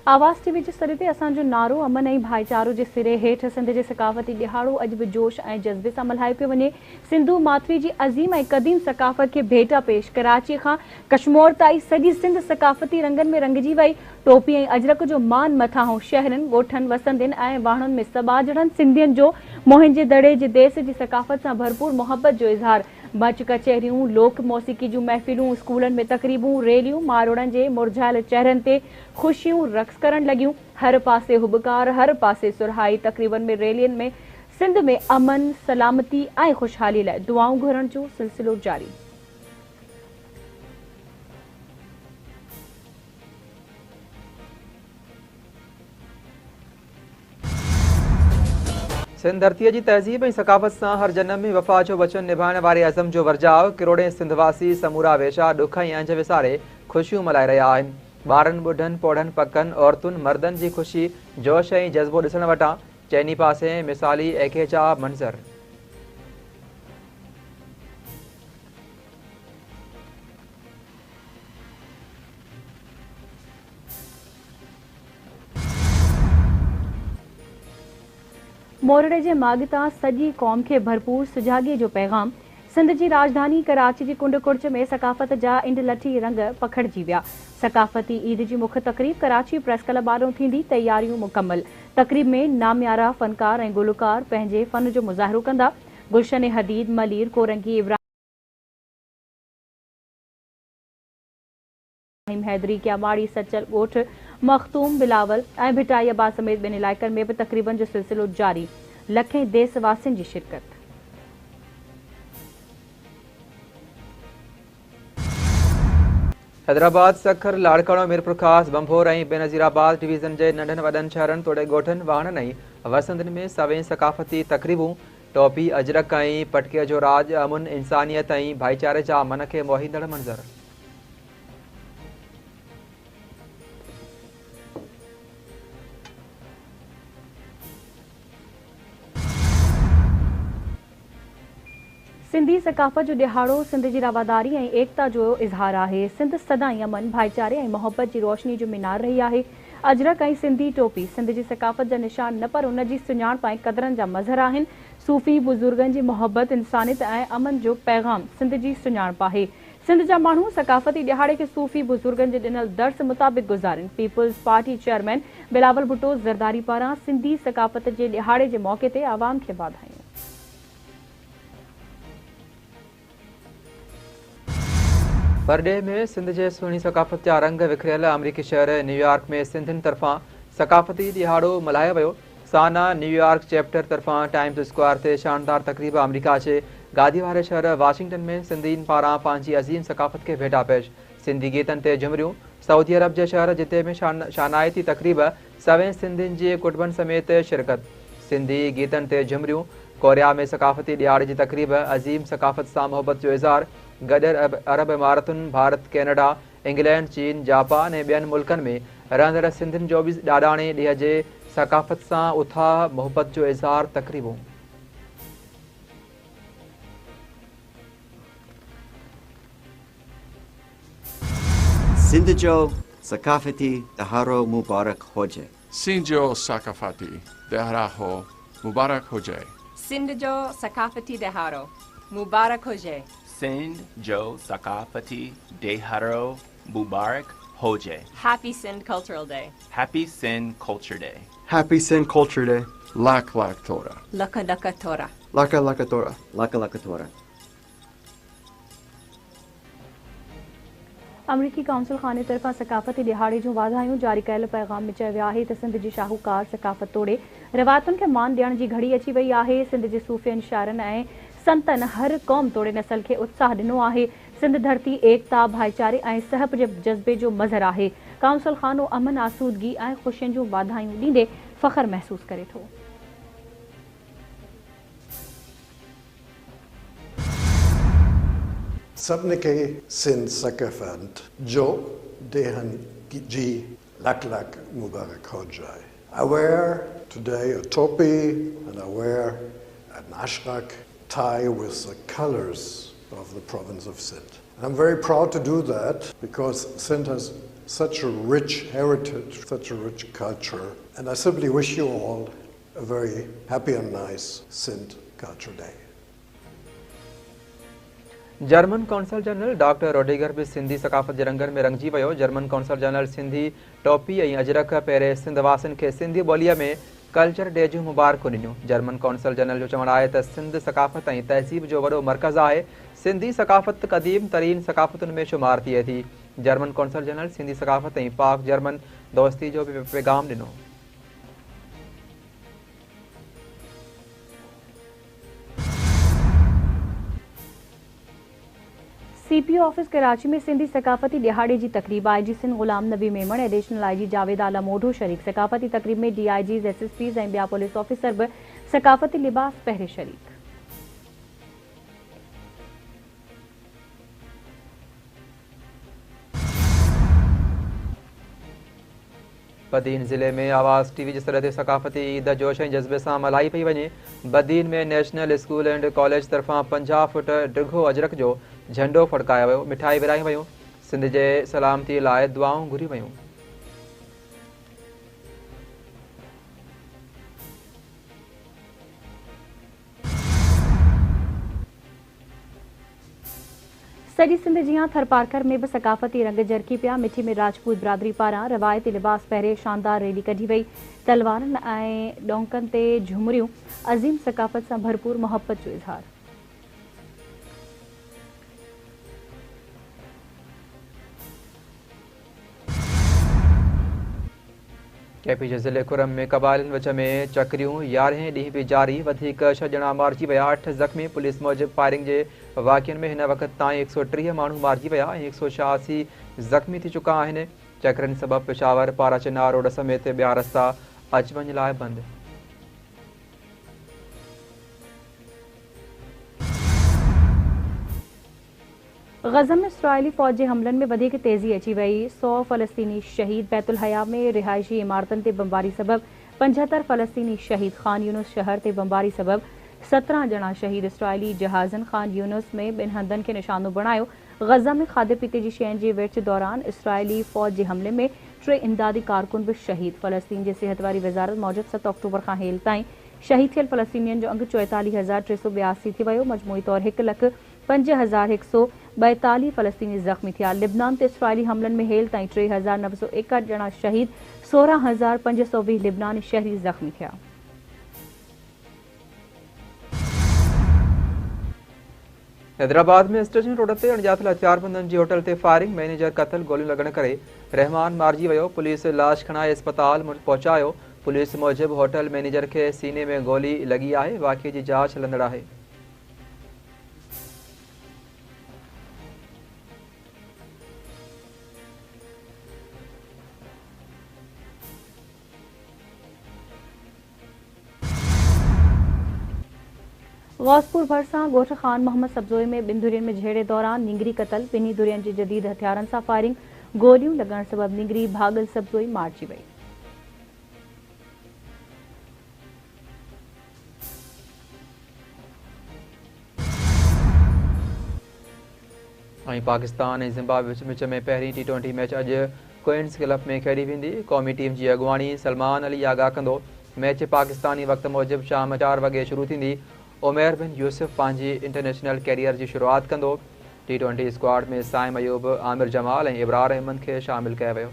आवाज़ टीवी जे सरे ते असांजो नारो अमन ऐं भाईचारो जे सिरे हेठि सिंध जे सकाफ़ती ॾिहाड़ो अॼु बि जोश ऐं जज़्बे सां मल्हायो पियो वञे। सिंधू माथवी जी अज़ीम ऐं क़दीम सकाफ़त खे भेटा पेश कराची खां कश्मीर ताईं सॼी सिंध सकाफ़ती रंगनि में रंगजी वई। टोपी ऐं अजरक जो मान मथां शहरनि ॻोठनि वसंदियुनि ऐं वाहणनि में सबाजड़नि सिंधियुनि जो मोहिंजे दड़े जे देश जी सकाफ़त सां भरपूर मोहब्बत जो इज़हार। मच कचहरियूं, लोक मौसीक़ी जूं महफ़िलूं, स्कूलनि में तक़रीबूं, रैलियूं, मारोड़नि जे मुरझायल चेहरनि ते ख़ुशियूं रक़्स करण लॻियूं। हर पासे हुबकार, हर पासे सुरहाई। तक़रीबनि में रैलियुनि में सिंध में अमन, सलामती ऐं ख़ुशहाली लाइ दुआऊं घुरण जो सिलसिलो जारी। सिंध धरतीअ जी तहज़ीब ऐं सकाफ़त सां हर जनम में वफ़ा जो वचन निभाइण वारे अज़म जो वर्जाउ। किरोड़े सिंधवासी समूरा वेशा ॾुख ऐं अंज विसारे ख़ुशियूं मल्हाए रहिया आहिनि। ॿारनि, ॿुढनि, पोढ़नि, पकनि, औरतुनि, मर्दनि जी ख़ुशी, जोश ऐं जज़्बो ॾिसण वटां चइनी पासे मिसाली ऐखेजा मंज़र। मोरड़े जे माॻिता सॼी क़ौम खे भरपूर सुजाॻीअ जो पैगाम। सिंध जी राजधानी कराची जी कुंड कुड़च में सकाफ़त जा इंड लठी रंग पखड़जी विया। सकाफ़ती ईद जी मुख्य तक़रीब कराची प्रेस क्लब आॾो थींदी, तयारियूं मुकमल। तक़रीब में नामियारा फ़नकार ऐं गुलकार पंहिंजे फ़न जो मुज़ाहिरो कंदा। गुलशन हदीद, मलीर, कोरंगी, इब्राहिम हैदरी, क्यामाड़ी, सचल ॻोठ, मख़तूम, बिलावल ऐं भिटाई अब्बास समेत ॿिनि इलाइक़नि में बि तक़रीबन जो सिलसिलो जारी। लखें देशवासियुनि जी शिरकत। हैदराबाद, सखर, लाड़काणो, मीरपुर ख़ास, बंभोर ऐं बेनज़ीराबाद डिवीज़न जे नंढनि वॾनि शहरनि तोड़े ॻोठनि, वाहणनि ऐं वसंदनि में सवें सकाफ़ती तक़रीबूं। टोपी, अजरक ऐं पटकीअ जो राज, अमुन, इंसानियत ऐं भाईचारे जा मन खे मोहींदड़ मंज़र। सिंधी सकाफ़त जो ॾिहाड़ो सिंध जी रवादारी ऐं एकता जो इज़हार आहे। सिंध सदाईं अमन, भाईचारे ऐं मोहब्बत जी रोशनी जो मीनार रही आहे। अजरक ऐं सिंधी टोपी सिंध जी सकाफ़त जा निशान न पर उन जी सुञाणप ऐं क़दरनि जा मज़हर आहिनि। सूफ़ी बुज़ुर्गनि जी मोहब्बत, इंसानियत ऐं अमन जो पैगाम सिंध जी सुञाणप आहे। सिंध जा माण्हू सकाफ़ती ॾिहाड़े खे सूफ़ी बुज़ुर्गनि जे ॾिनल दर्स मुताबिक़ गुज़ारिन। People's party chairman Bilawal Bhutto Zardari पारां सिंधी सकाफ़त जे ॾिहाड़े जे मौक़े ते आवाम खे वाधायूं। परॾे में सिंध जे सुहिणी सकाफ़त जा रंग विखरियल। अमरीकी शहर न्यूयॉर्क में सिंधियुनि तरफ़ां सकाफ़ती ॾिहाड़ो मल्हायो वियो। साना न्यूयॉर्क चैप्टर तरफ़ां टाइम्स स्क्वायर ते शानदार तक़रीब। अमरीका जे गादी वारे शहर वाशिंगटन में सिंधियुनि पारां पंहिंजी अज़ीम सकाफ़त खे भेटा पेश। सिंधी गीतनि ते झुमरियूं। सऊदी अरब जे शहर जिते में शानाइती तक़रीब, सवें सिंधियुनि जे कुटुंबनि समेत शिरकत। सिंधी गीतनि ते झुमरियूं। कोरिया में सकाफ़ती ॾिहाड़े जी तक़रीब, अज़ीम सकाफ़त सां मोहब्बत जो इज़हार। गॾियल अरब इमारतुनि, भारत, कैनेडा, इंग्लैंड, चीन, जापान ऐं ॿियनि मुल्कनि में रहंदड़ सिंधियुनि जो बि ॾाॾाणे ॾींहं जे सकाफ़त सां उथाह मोहब्बत जो इज़हार। तक़रीबूं सिंध जो सकाफ़ती ॾिहाड़ो मुबारक हुजे। सिंध जो सकाफ़ती ॾिहाड़ो मुबारक हुजे। सिंध जो सकाफ़ती ॾिहाड़ो मुबारक हुजे। सिंध जो सकाफ़ती ॾिहाड़ो मुबारक हुजे। Happy Sindh Cultural Day. Happy Sindh Culture Day. Happy Sindh Culture Day. Lak lak Torah. Laka laka Torah. Laka laka Torah. Laka laka Torah. अमरीकी काउंसिल खाने तरफ़ां सकाफ़ती ॾिहाड़े जूं वाधायूं। जारी कयल पैगाम में चयो वियो आहे त सिंध जी शाहूकार सकाफ़त तोड़े रिवायतुनि खे मान ॾियण जी घड़ी अची वई आहे। सिंध जे सूफ़ियनि, शाइरनि ऐं संतनि हर क़ौम तोड़े नसल खे उत्साह ॾिनो आहे। सिंध धरती एकता, भाईचारे ऐं सहब जे जज़्बे जो मज़हर आहे। काउंसिल खानो अमन, आसूदगी ऐं ख़ुशियुनि जूं वाधायूं ॾींदे फ़ख्र महसूस करे थो। सभिनी खे सिंध सकाफ़त जो ॾिणु जी लख लख मुबारक हुजे। I wear today a topi and I wear an ashrak tie with the colors of the province of Sindh. I'm very proud to do that because Sindh has such a rich heritage, such a rich culture, and I simply wish you all a very happy and nice Sindh Culture Day. German consul general doctor Roediger भी सिंधी सकाफ़त जे रंगनि में रंगजी वियो। German consul general Sindhi टोपी ऐं अजरक पहिरें सिंध वासियुनि खे सिंधी ॿोलीअ में कल्चर डे जूं मुबारकूं ॾिनियूं। जर्मन कौंसल जनरल जो चवणु आहे त सिंध सकाफ़त ऐं तहज़ीब जो वॾो मर्कज़ आहे। सिंधी सकाफ़त क़दीम तरीन सकाफ़तुनि में शुमार थिए थी। जर्मन कौंसल जनरल सिंधी सकाफ़त ऐं पाक जर्मन दोस्ती जो बि पैगाम ॾिनो। CPO ऑफिस कराची में सिंधी सकाफ़ती दिहाड़े जी तकरीब IG Sindh Ghulam Nabi Memon additional IG Javed आला मोढो शरीक। सकाफ़ती तकरीब में DIGs SSPs ऐं ॿिया पुलिस ऑफिसर बि सकाफ़ती लिबास पहिरें शरीक। बदीन ज़िले में आवाज़ टीवी जे सर ते सकाफ़ती ईद जोश ऐं जज़्बे सां मल्हाई पई वञे। बदीन में नेशनल स्कूल एंड कॉलेज तरफ़ां 50 फुट डिघो अजरक जो झंडो फड़कायो वियो। मिठाई विराई वयूं। सिंध जे सलामती लाइ दुआऊं घुरी वयूं। सॼी सिंध जियां थरपारकर में भी सकाफ़ती रंग जरकी पिया। मिठी में राजपूत बिरादरी पारां रवायती लिबास पहिरें शानदार रैली कढी वई। तलवारनि ऐं डोंकनि ते झुमरियूं अज़ीम सकाफ़त सां भरपूर मोहब्बत जो इज़हार। KP जे ज़िले खुरम में कबाइलनि विच में चकरियूं 11हें ॾींहुं बि जारी। वधीक 6 ॼणा मारिजी विया, 8 ज़ख़्मी। पुलिस मूजिबि फायरिंग जे वाक़िअनि में हिन वक़्त ताईं 130 माण्हू मारिजी विया ऐं 186 ज़ख़्मी थी चुका आहिनि। चकरनि सबबि पेशावर पारा चिनार रोड समेत ॿिया रस्ता अच वञ लाइ बंदि। गज़ा में इसराइली फ़ौज जे हमलनि में वधीक तेज़ी अची वई। 100 फ़लस्तीनी शहीद। बैतुल हया में रिहाइशी इमारतनि ते बमबारी सबबि 75 फ़लस्तीनी शहीद। ख़ान यूनुस शहर ते बमबारी सबबि 17 ॼणा शहीद। इसराइली जहाज़नि ख़ान यूनुस में 2 हंधनि खे निशानो बणायो। गज़ा में खाधे पीते जी शयुनि जी विर्छ दौरान इसराइली फ़ौज जे हमले में 3 इमदादी कारकुन बि शहीद। फ़लस्तीन जे सिहत वारी वज़ारत मूजिबि 7 अक्टूबर खां हेल ताईं शहीद थियल फ़लस्तीनियुनि जो अंग 44,382 थी वियो। मजमूई तौर 1,05,142 फ़लस्तीनी ज़ख़्मी थिया। लिबनान ते इसराइली हमलनि में हेल ताईं 3,961 ॼणा शहीद। 16,520 लिबनानी शहरी ज़ख़्मी थिया। हैदराबाद में स्टेशन रोड ते अणॼातल हथियारबंदनि जी होटल ते फायरिंग। मैनेजर क़तल गोलियूं लॻण करे रहमान मारिजी वियो। पुलिस लाश खणाए अस्पताल पहुचायो। पुलिस मूजिबि होटल मैनेजर खे सीने में गोली लॻी आहे। वाक़िए जी जांच हलंदड़ आहे। गौसपुर भरसां ॻोठ ख़ान मोहम्मद सब्ज़ोई में 2 धुरियुनि में झेड़े दौरान निंगरी क़तल। 2 धुरियुनि जी जदीद हथियारनि सां फायरिंग। गोलियूं लॻण सबबि निंगरी भागल सब्ज़ोई मारिजी वई। पाकिस्तान ऐं ज़िम्बाब्वे विच में पहिरीं T20 मैच अॼु क्वींस क्लब में खेॾी वेंदी। क़ौमी टीम जी अॻुवाणी सलमान अली आगाह कंदो। मैच पाकिस्तानी वक़्त मूजिबि शाम 4 वॻे शुरू थींदी। उमैर बिन यूसुफ पंहिंजी इंटरनेशनल कैरियर जी शुरूआति कंदो। T20 स्क्वाड में साइम अयूब, आमिर जमाल ऐं इबरार अहमद खे शामिल कयो वियो।